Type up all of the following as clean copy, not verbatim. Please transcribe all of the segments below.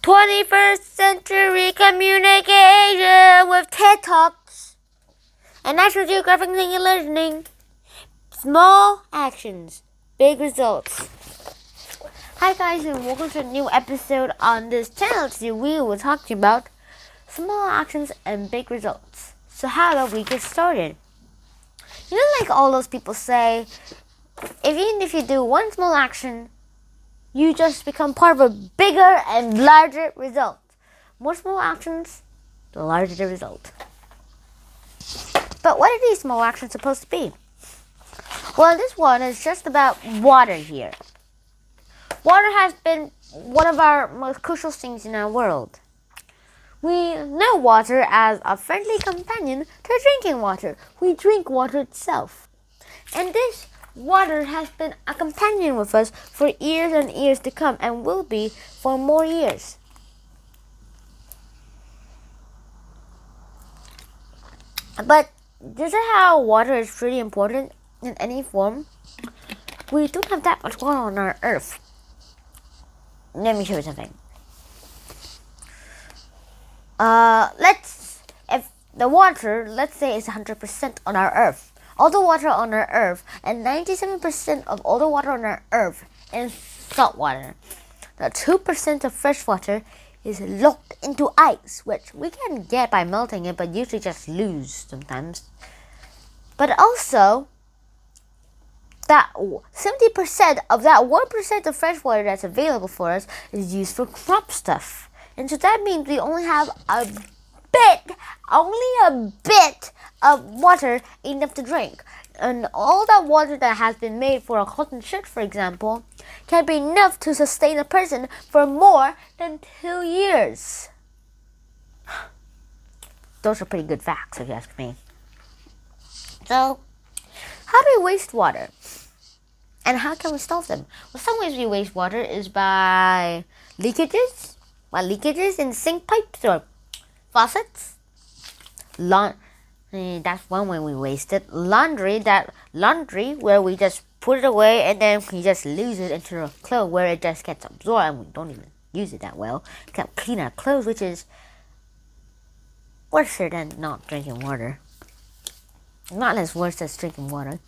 21st century communication with TED Talks and National Geographic Thinking and Learning. Small actions, big results. Hi guys, and welcome to a new episode on this channel. Today we will talk to you about small actions and big results. So how about we get started? You know, like all those people say, even if you do one small action, you just become part of a bigger and larger result. More small actions, the larger the result. But what are these small actions supposed to be? Well, this one is just about water here. Water has been one of our most crucial things in our world. We know water as a friendly companion to drinking water. We drink water itself. And this water has been a companion with us for years and years to come and will be for more years. But this is how water is pretty important in any form. We don't have that much water on our earth. Let me show you something. If the water, let's say, is 100% on our earth. All the water on our earth, and 97% of all the water on our earth is salt water. The 2% of fresh water is locked into ice, which we can get by melting it, but usually just lose sometimes. But also, that 70% of that 1% of fresh water that's available for us is used for crop stuff. And so that means we only have only a bit of water enough to drink. And all that water that has been made for a cotton shirt, for example, can be enough to sustain a person for more than 2 years. Those are pretty good facts, if you ask me. So, how do we waste water? And how can we solve them? Well, some ways we waste water is by leakages. Leakages in sink pipes or faucets. That's one way we waste it. Laundry, where we just put it away and then we just lose it into the clothes where it just gets absorbed and we don't even use it that well. We can't clean our clothes, which is worse than not drinking water. Not as worse as drinking water.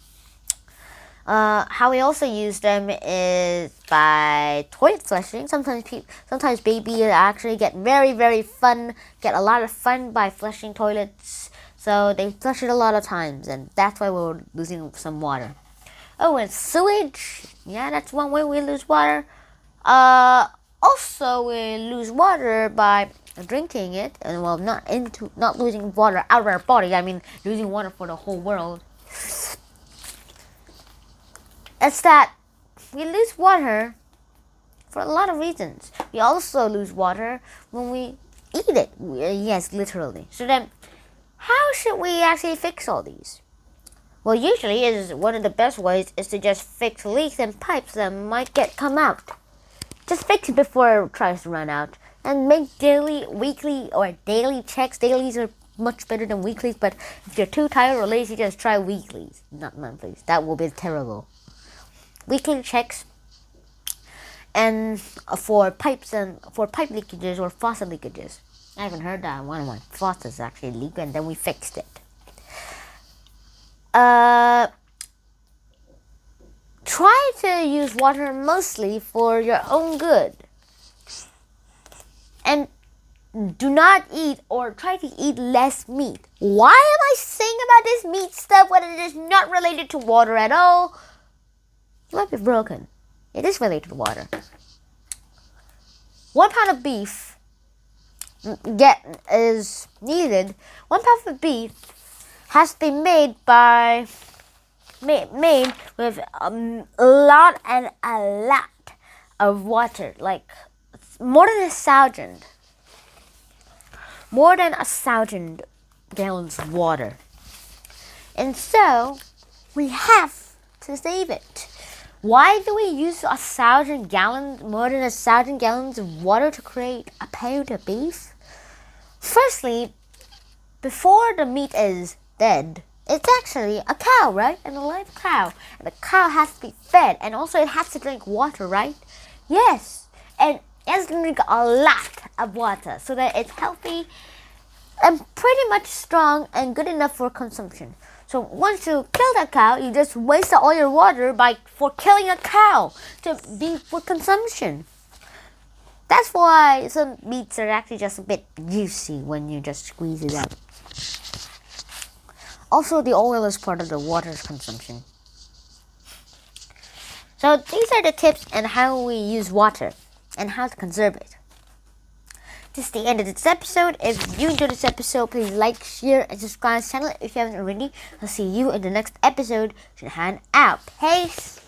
How we also use them is by toilet flushing. Sometimes babies actually get get a lot of fun by flushing toilets. So they flush it a lot of times, and that's why we're losing some water. Oh, and sewage. Yeah, that's one way we lose water. Also we lose water by drinking it, and not losing water out of our body. I mean, losing water for the whole world. It's that we lose water for a lot of reasons. We also lose water when we eat it. Yes, literally. So then, how should we actually fix all these? Well, usually one of the best ways is to just fix leaks and pipes that might come out. Just fix it before it tries to run out. And make daily, weekly, or daily checks. Dailies are much better than weeklies, but if you're too tired or lazy, just try weeklies, not monthlies. That will be terrible. Weekly checks and for pipe leakages or faucet leakages. I haven't heard that one of my faucets actually leaked and then we fixed it. Try to use water mostly for your own good. And do not eat or try to eat less meat. Why am I saying about this meat stuff when it is not related to water at all? You might be broken. It is related to water. 1 pound of beef is needed. 1 pound of beef has to be made with a lot of water, like more than 1,000 gallons of water. And so we have to save it. Why do we use more than 1,000 gallons of water to create a pound of beef? Firstly, before the meat is dead, it's actually a cow, right? And a live cow. And the cow has to be fed, and also it has to drink water, right? Yes. And it has to drink a lot of water so that it's healthy and pretty much strong and good enough for consumption. So once you kill that cow, you just waste all your water for killing a cow to be for consumption. That's why some meats are actually just a bit juicy when you just squeeze it out. Also, the oil is part of the water consumption. So these are the tips on how we use water and how to conserve it. This is the end of this episode. If you enjoyed this episode, please like, share, and subscribe to the channel if you haven't already. I'll see you in the next episode. Shinhan out. Peace!